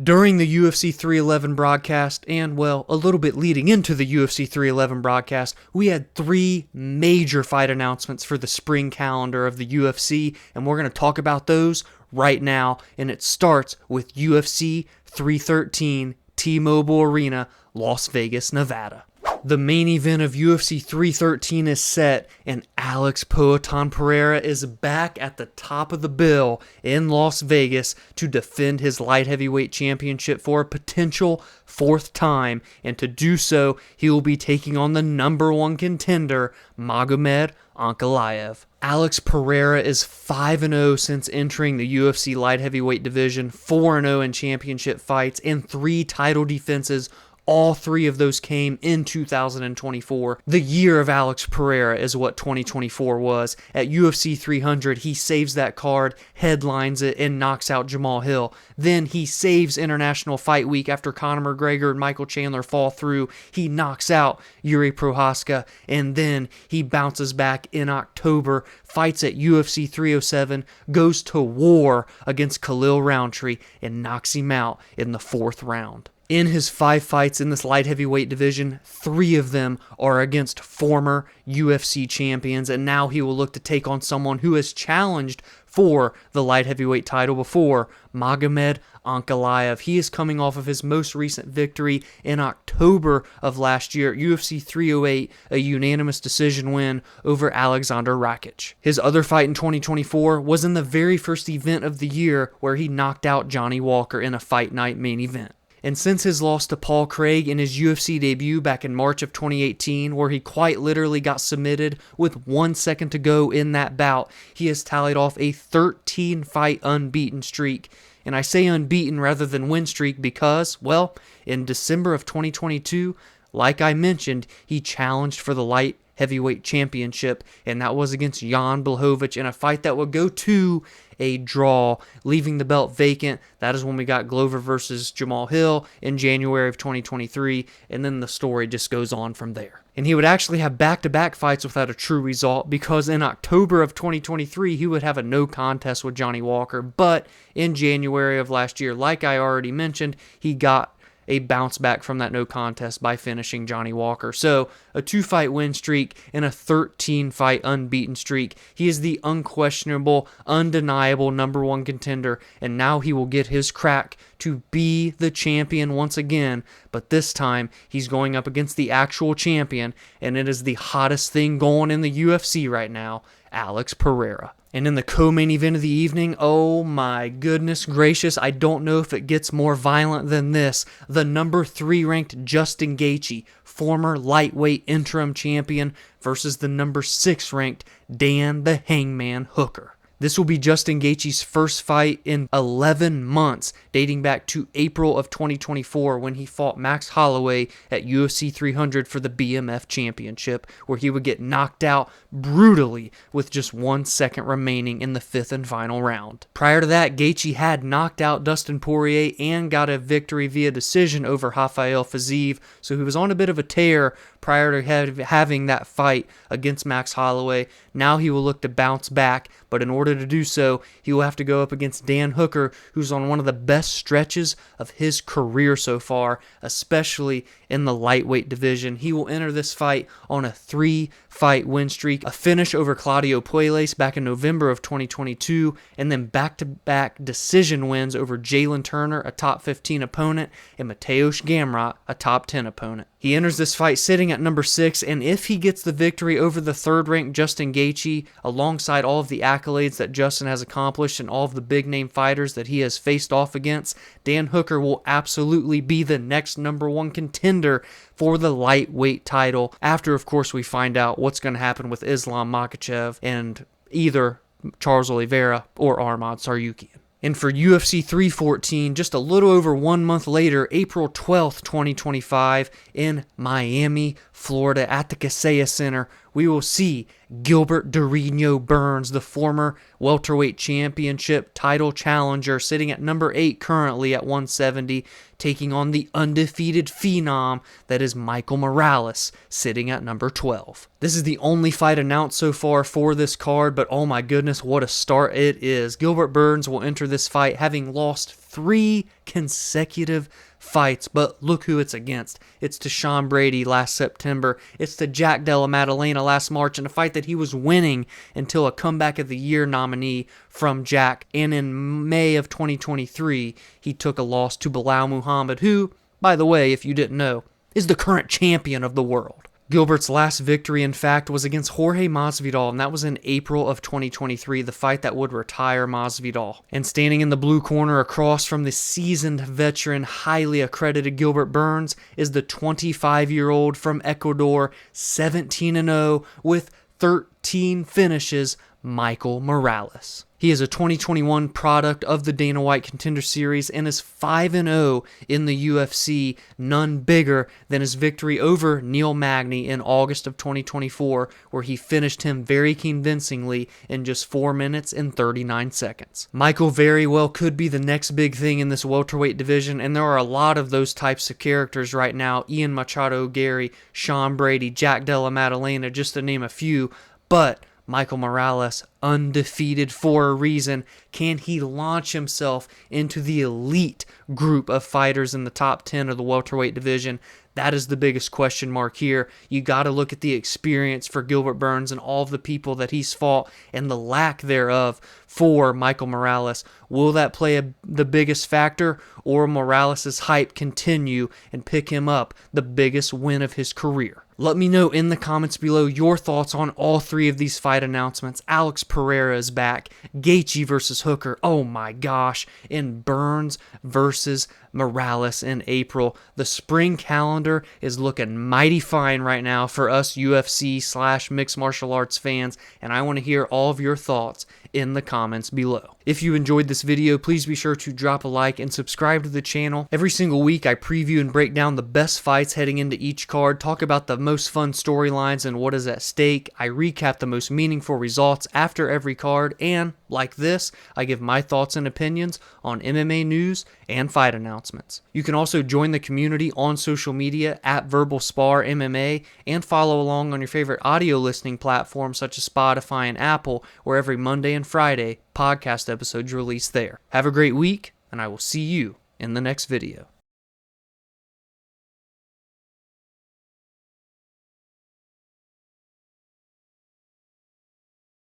During the UFC 311 broadcast, and well, a little bit leading into the UFC 311 broadcast, we had three major fight announcements for the spring calendar of the UFC, and we're going to talk about those right now, and it starts with UFC 313, T-Mobile Arena, Las Vegas, Nevada. The main event of UFC 313 is set, and Alex Pereira is back at the top of the bill in Las Vegas to defend his light heavyweight championship for a potential fourth time, and to do so, he will be taking on the number one contender, Magomed Ankalaev. Alex Pereira is 5-0 since entering the UFC light heavyweight division, 4-0 in championship fights, and 3 title defenses. All 3 of those came in 2024. The year of Alex Pereira is what 2024 was. At UFC 300, he saves that card, headlines it, and knocks out Jamal Hill. Then he saves International Fight Week after Conor McGregor and Michael Chandler fall through. He knocks out Yuri Prochazka, and then he bounces back in October, fights at UFC 307, goes to war against Khalil Roundtree, and knocks him out in the 4th round. In his 5 fights in this light heavyweight division, 3 of them are against former UFC champions, and now he will look to take on someone who has challenged for the light heavyweight title before, Magomed Ankalaev. He is coming off of his most recent victory in October of last year at UFC 308, a unanimous decision win over Alexander Rakic. His other fight in 2024 was in the very first event of the year where he knocked out Johnny Walker in a fight night main event. And since his loss to Paul Craig in his UFC debut back in March of 2018, where he quite literally got submitted with 1 second to go in that bout, he has tallied off a 13-fight unbeaten streak. And I say unbeaten rather than win streak because, well, in December of 2022, like I mentioned, he challenged for the light heavyweight championship, and that was against Jan Blachowicz in a fight that would go to a draw, leaving the belt vacant. That is when we got Glover versus Jamal Hill in January of 2023, and then the story just goes on from there. And he would actually have back-to-back fights without a true result, because in October of 2023, he would have a no contest with Johnny Walker, but in January of last year, like I already mentioned, he got a bounce back from that no contest by finishing Johnny Walker. So a 2-fight win streak and a 13-fight unbeaten streak. He is the unquestionable, undeniable number one contender, and now he will get his crack to be the champion once again, but this time he's going up against the actual champion, and it is the hottest thing going in the UFC right now, Alex Pereira. And in the co-main event of the evening, oh my goodness gracious, I don't know if it gets more violent than this. The number 3 ranked Justin Gaethje, former lightweight interim champion, versus the number 6 ranked Dan the Hangman Hooker. This will be Justin Gaethje's first fight in 11 months, dating back to April of 2024 when he fought Max Holloway at UFC 300 for the BMF Championship, where he would get knocked out brutally with just 1 second remaining in the 5th and final round. Prior to that, Gaethje had knocked out Dustin Poirier and got a victory via decision over Rafael Fiziev, so he was on a bit of a tear prior to having that fight against Max Holloway. Now he will look to bounce back, but in order to do so, he will have to go up against Dan Hooker, who's on one of the best stretches of his career so far, especially in the lightweight division. He will enter this fight on a 3-fight win streak, a finish over Claudio Puelles back in November of 2022, and then back-to-back decision wins over Jalen Turner, a top 15 opponent, and Mateusz Gamrot, a top 10 opponent. He enters this fight sitting at number 6, and if he gets the victory over the 3rd-ranked Justin Gaethje, alongside all of the accolades that Justin has accomplished and all of the big-name fighters that he has faced off against, Dan Hooker will absolutely be the next number 1 contender for the lightweight title, after, of course, we find out what's going to happen with Islam Makhachev and either Charles Oliveira or Arman Tsarukyan. And for UFC 314, just a little over 1 month later, April 12th, 2025, in Miami, Florida, at the Kaseya Center, we will see Gilbert Burns, the former welterweight championship title challenger, sitting at number 8 currently at 170, taking on the undefeated phenom that is Michael Morales, sitting at number 12. This is the only fight announced so far for this card, but oh my goodness, what a start it is. Gilbert Burns will enter this fight having lost 3 consecutive fights, but look who it's against. It's to Sean Brady last September. It's to Jack Della Maddalena last March in a fight that he was winning until a Comeback of the Year nominee from Jack. And in May of 2023, he took a loss to Bilal Muhammad, who, by the way, if you didn't know, is the current champion of the world. Gilbert's last victory, in fact, was against Jorge Masvidal, and that was in April of 2023, the fight that would retire Masvidal. And standing in the blue corner across from the seasoned veteran, highly accredited Gilbert Burns is the 25-year-old from Ecuador, 17-0 with 13 finishes, Michael Morales. He is a 2021 product of the Dana White Contender Series and is 5-0 in the UFC, none bigger than his victory over Neil Magny in August of 2024, where he finished him very convincingly in just 4 minutes and 39 seconds. Michael very well could be the next big thing in this welterweight division, and there are a lot of those types of characters right now. Ian Machado Gary, Sean Brady, Jack Della Maddalena, just to name a few, but Michael Morales, undefeated for a reason. Can he launch himself into the elite group of fighters in the top 10 of the welterweight division? That is the biggest question mark here. You got to look at the experience for Gilbert Burns and all of the people that he's fought and the lack thereof for Michael Morales. Will that play the biggest factor, or will Morales' hype continue and pick him up the biggest win of his career? Let me know in the comments below your thoughts on all 3 of these fight announcements. Alex Pereira is back. Gaethje versus Hooker. Oh my gosh. And Burns versus Morales in April. The spring calendar is looking mighty fine right now for us UFC/mixed martial arts fans, and I want to hear all of your thoughts in the comments below. If you enjoyed this video, please be sure to drop a like and subscribe to the channel. Every single week, I preview and break down the best fights heading into each card, talk about the most fun storylines and what is at stake. I recap the most meaningful results after every card, and like this, I give my thoughts and opinions on MMA news and fight announcements. You can also join the community on social media at Verbal Spar MMA and follow along on your favorite audio listening platforms such as Spotify and Apple, where every Monday and Friday podcast episodes release there. Have a great week, and I will see you in the next video.